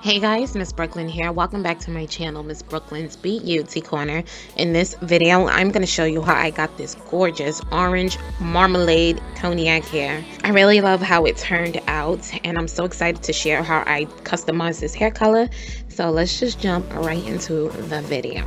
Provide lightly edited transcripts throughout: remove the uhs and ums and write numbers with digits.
Hey guys, Miss Brooklyn here. Welcome back to my channel, Miss Brooklyn's Beauty-Corner. In this video, I'm going to show you how I got this gorgeous orange marmalade cognac hair. I really love how it turned out, and I'm so excited to share how I customized this hair color. So let's just jump right into the video.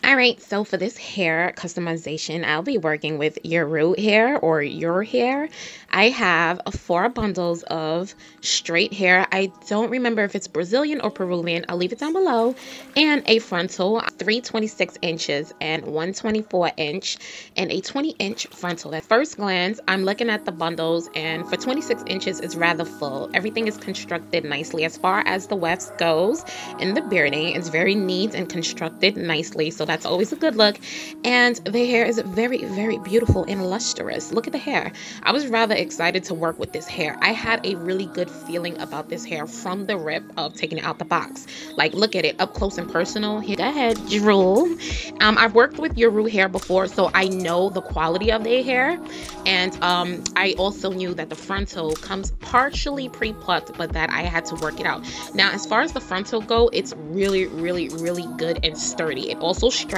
Alright, so for this hair customization, I'll be working with Yiroo hair or your hair. I have 4 bundles of straight hair. I don't remember if it's Brazilian or Peruvian. I'll leave it down below. And a frontal, 3 26 inches and 1 24 inch and a 20 inch frontal. At first glance, I'm looking at the bundles, and for 26 inches, it's rather full. Everything is constructed nicely as far as the wefts goes, and the bearding is very neat and constructed nicely. So that's always a good look, and the hair is very, very beautiful and lustrous. Look at the hair. I was rather excited to work with this hair. I had a really good feeling about this hair from the rip of taking it out the box. Like, look at it up close and personal. Here, go ahead, drool. I've worked with Yiroo hair before, so I know the quality of their hair, and I also knew that the frontal comes partially pre-plucked, but that I had to work it out. Now, as far as the frontal go, it's really, really, really good and sturdy. It also stretch.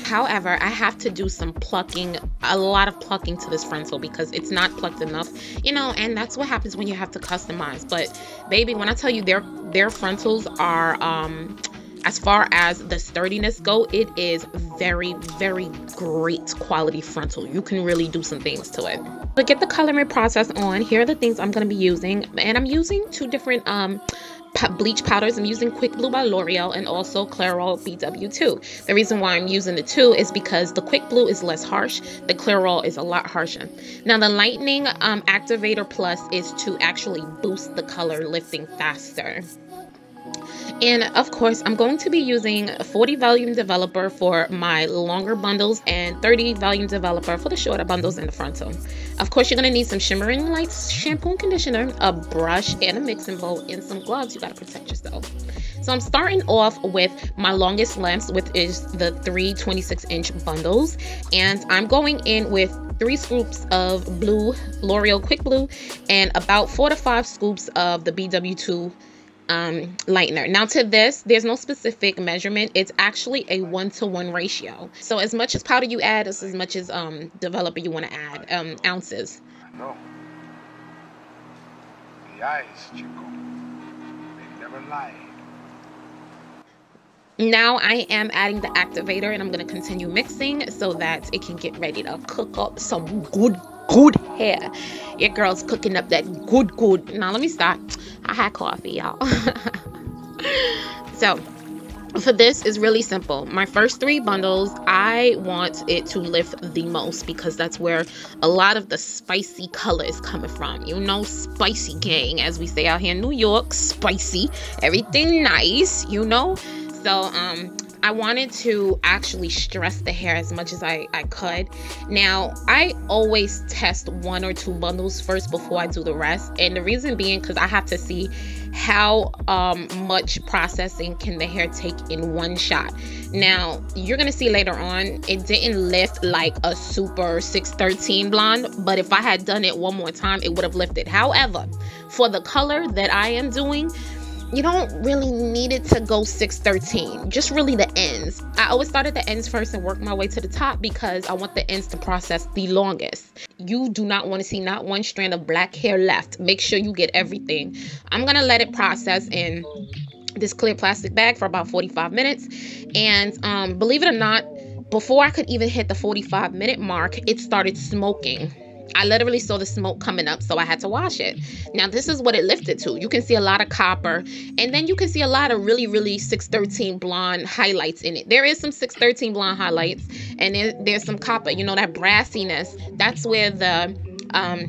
However, I have to do some plucking, a lot of plucking to this frontal because it's not plucked enough, you know, and that's what happens when you have to customize. But baby, when I tell you their frontals are as far as the sturdiness go, it is very, very great quality frontal. You can really do some things to it. To get the coloring process on, here are the things I'm going to be using, and I'm using 2 different bleach powders. I'm using Quick Blue by L'Oreal and also Clairol BW2. The reason why I'm using the 2 is because the Quick Blue is less harsh, the Clairol is a lot harsher. Now the Lightning Activator Plus is to actually boost the color lifting faster. And of course, I'm going to be using a 40 volume developer for my longer bundles and 30 volume developer for the shorter bundles in the frontal. Of course, you're going to need some Shimmering Lights shampoo and conditioner, a brush and a mixing bowl, and some gloves. You got to protect yourself. So I'm starting off with my longest lengths, which is the 3 26 inch bundles. And I'm going in with 3 scoops of blue, L'Oreal Quick Blue, and about 4 to 5 scoops of the BW2 lightener. Now to this, there's no specific measurement. It's actually a 1-to-1 ratio. So as much as powder you add is as much as developer you want to add, ounces. No. The eyes, Chico. They never lie. Now I am adding the activator, and I'm going to continue mixing so that it can get ready to cook up some good hair. Your girl's cooking up that good. Now let me stop. I had coffee, y'all. So for this is really simple. My first 3 bundles, I want it to lift the most because that's where a lot of the spicy color is coming from. You know, spicy gang, as we say out here in New York. Spicy, everything nice, you know. So I wanted to actually stress the hair as much as I could. Now, I always test 1 or 2 bundles first before I do the rest. And the reason being because I have to see how much processing can the hair take in one shot. Now, you're going to see later on, it didn't lift like a super 613 blonde. But if I had done it one more time, it would have lifted. However, for the color that I am doing, you don't really need it to go 613, just really the ends. I always start at the ends first and work my way to the top because I want the ends to process the longest. You do not want to see not one strand of black hair left. Make sure you get everything. I'm going to let it process in this clear plastic bag for about 45 minutes. And believe it or not, before I could even hit the 45-minute mark, it started smoking. I literally saw the smoke coming up, so I had to wash it. Now, this is what it lifted to. You can see a lot of copper, and then you can see a lot of really, really 613 blonde highlights in it. There is some 613 blonde highlights, and there's some copper, you know, that brassiness. That's where the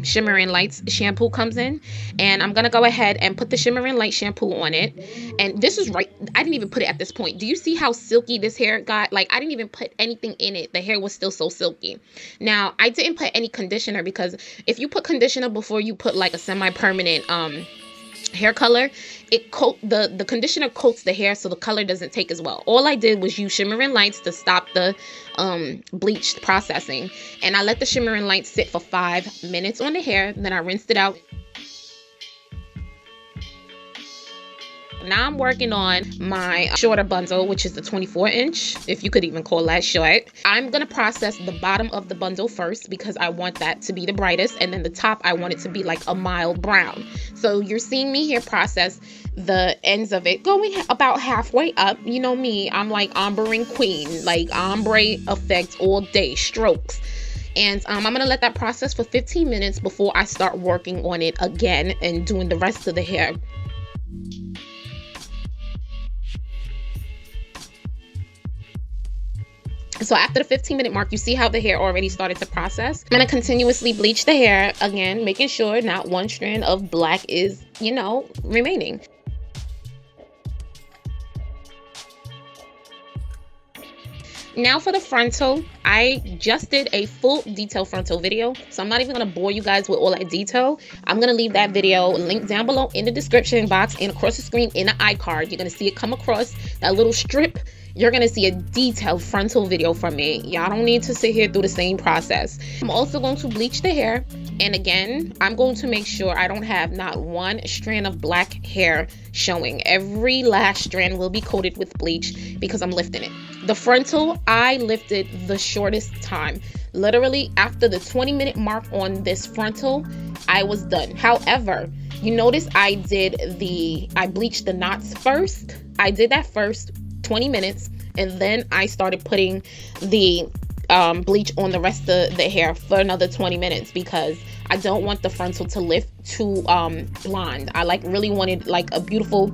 Shimmering Lights shampoo comes in. And I'm gonna go ahead and put the Shimmering Light shampoo on it. And this is right, I didn't even put it at this point. Do you see how silky this hair got? Like, I didn't even put anything in it. The hair was still so silky. Now, I didn't put any conditioner because if you put conditioner before you put like a semi-permanent hair color, the conditioner coats the hair so the color doesn't take as well. All I did was use shimmering lights to stop the bleach processing, and I let the shimmering lights sit for 5 minutes on the hair. Then I rinsed it out. Now I'm working on my shorter bundle, which is the 24-inch, if you could even call that short. I'm going to process the bottom of the bundle first because I want that to be the brightest, and then the top I want it to be like a mild brown. So you're seeing me here process the ends of it, going about halfway up. You know me, I'm like ombreing queen, like ombre effect all day, strokes. And I'm going to let that process for 15 minutes before I start working on it again and doing the rest of the hair. So after the 15-minute mark, you see how the hair already started to process. I'm going to continuously bleach the hair again, making sure not one strand of black is, you know, remaining. Now for the frontal, I just did a full detail frontal video, so I'm not even going to bore you guys with all that detail. I'm going to leave that video linked down below in the description box and across the screen in the iCard. You're going to see it come across that little strip. You're going to see a detailed frontal video from me. Y'all don't need to sit here through the same process. I'm also going to bleach the hair. And again, I'm going to make sure I don't have not one strand of black hair showing. Every last strand will be coated with bleach because I'm lifting it. The frontal, I lifted the shortest time. Literally after the 20-minute mark on this frontal, I was done. However, you notice I bleached the knots first. I did that first 20 minutes, and then I started putting the bleach on the rest of the hair for another 20 minutes because I don't want the frontal to lift too blonde. I really wanted like a beautiful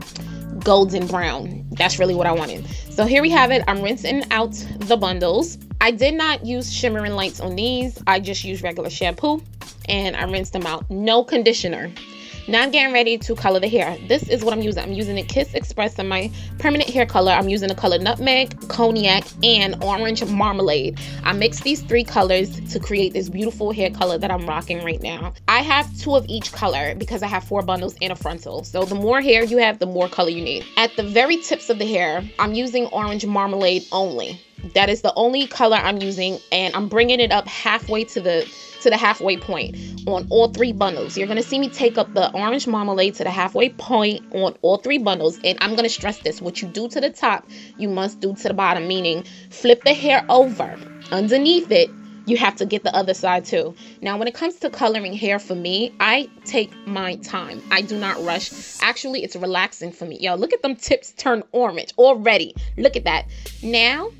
golden brown. That's really what I wanted. So here we have it. I'm rinsing out the bundles. I did not use shimmering lights on these. I just used regular shampoo and I rinsed them out. No conditioner. Now I'm getting ready to color the hair. This is what I'm using. I'm using the Kiss Express in my permanent hair color. I'm using the color Nutmeg, Cognac, and Orange Marmalade. I mixed these 3 colors to create this beautiful hair color that I'm rocking right now. I have 2 of each color because I have 4 bundles and a frontal. So the more hair you have, the more color you need. At the very tips of the hair, I'm using Orange Marmalade only. That is the only color I'm using, and I'm bringing it up halfway to the halfway point on all 3 bundles. You're going to see me take up the Orange Marmalade to the halfway point on all 3 bundles, and I'm going to stress this. What you do to the top, you must do to the bottom, meaning flip the hair over. Underneath it, you have to get the other side too. Now, when it comes to coloring hair for me, I take my time. I do not rush. Actually, it's relaxing for me. Yo, look at them tips turn orange already. Look at that. Now,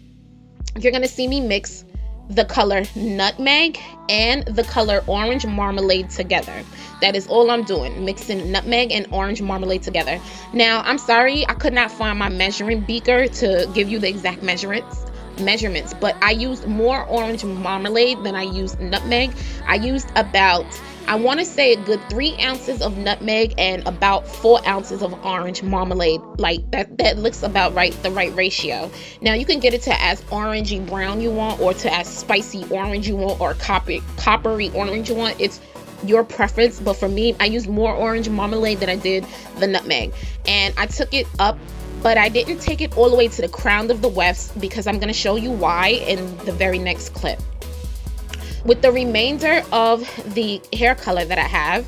you're going to see me mix the color Nutmeg and the color Orange Marmalade together. That is all I'm doing, mixing Nutmeg and Orange Marmalade together. Now, I'm sorry, I could not find my measuring beaker to give you the exact measurements, but I used more Orange Marmalade than I used Nutmeg. I used about, I want to say, a good 3 ounces of Nutmeg and about 4 ounces of Orange Marmalade. Like that looks about right, the right ratio. Now you can get it to as orangey brown you want, or to as spicy orange you want, or coppery orange you want. It's your preference, but for me, I used more Orange Marmalade than I did the Nutmeg, and I took it up, but I didn't take it all the way to the crown of the wefts because I'm going to show you why in the very next clip. With the remainder of the hair color that I have,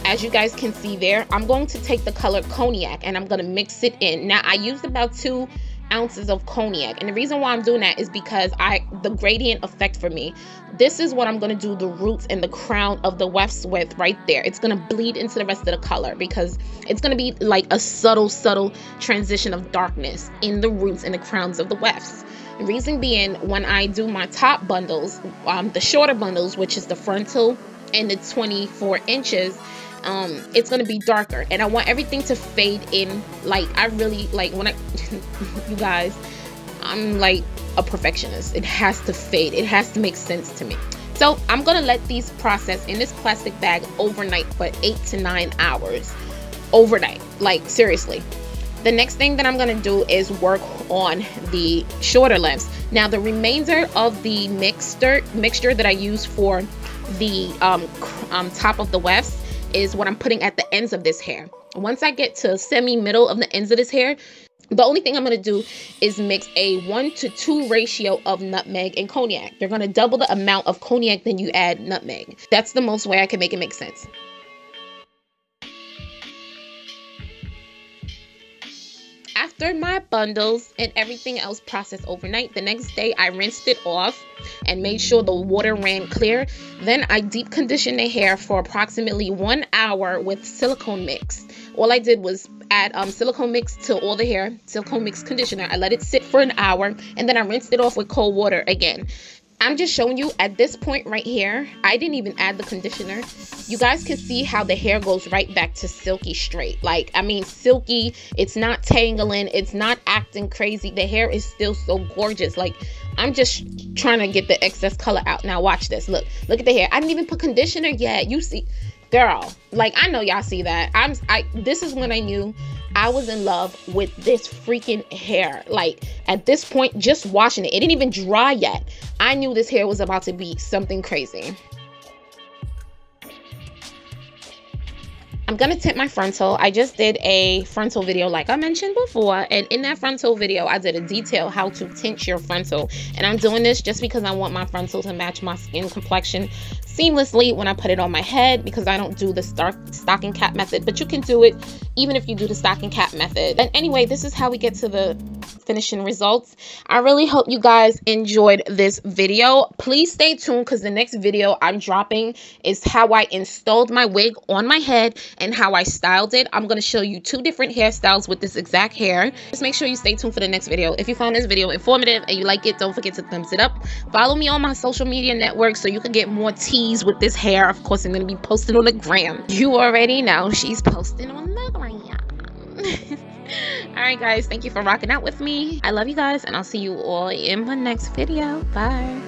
as you guys can see there, I'm going to take the color Cognac and I'm going to mix it in. Now, I used about 2 ounces of Cognac, and the reason why I'm doing that is because the gradient effect for me, this is what I'm going to do the roots and the crown of the wefts with right there. It's going to bleed into the rest of the color because it's going to be like a subtle transition of darkness in the roots and the crowns of the wefts. The reason being, when I do my top bundles, the shorter bundles, which is the frontal and the 24 inches, it's going to be darker, and I want everything to fade in. Like, I really like when you guys, I'm like a perfectionist. It has to fade. It has to make sense to me. So I'm going to let these process in this plastic bag overnight for 8 to 9 hours. Overnight. Like, seriously. The next thing that I'm going to do is work on the shorter lengths. Now, the remainder of the mixture that I use for the top of the wefts, is what I'm putting at the ends of this hair. Once I get to semi-middle of the ends of this hair, the only thing I'm going to do is mix a 1:2 ratio of nutmeg and cognac. You're going to double the amount of cognac than you add nutmeg. That's the most way I can make it make sense. After my bundles and everything else processed overnight, the next day I rinsed it off and made sure the water ran clear. Then I deep conditioned the hair for approximately 1 hour with silicone mix. All I did was add silicone mix to all the hair, silicone mix conditioner. I let it sit for an hour and then I rinsed it off with cold water again. I'm just showing you at this point right here, I didn't even add the conditioner. You guys can see how the hair goes right back to silky straight. Like, I mean, silky, it's not tangling, it's not acting crazy. The hair is still so gorgeous. Like, I'm just trying to get the excess color out. Now watch this. Look at the hair. I didn't even put conditioner yet. You see, girl, like, I know y'all see that. This is when I knew I was in love with this freaking hair. Like, at this point, just washing it, it didn't even dry yet. I knew this hair was about to be something crazy. I'm gonna tint my frontal. I just did a frontal video like I mentioned before, and in that frontal video I did a detail how to tint your frontal, and I'm doing this just because I want my frontal to match my skin complexion seamlessly when I put it on my head, because I don't do the stocking cap method, but you can do it even if you do the stocking cap method. And anyway, this is how we get to the finishing results. I really hope you guys enjoyed this video. Please stay tuned, because the next video I'm dropping is how I installed my wig on my head and how I styled it. I'm going to show you 2 different hairstyles with this exact hair. Just make sure you stay tuned for the next video. If you found this video informative and you like it, don't forget to thumbs it up. Follow me on my social media networks so you can get more teas with this hair. Of course, I'm going to be posting on the gram. You already know she's posting on the gram. Alright guys, thank you for rocking out with me. I love you guys, and I'll see you all in my next video. Bye.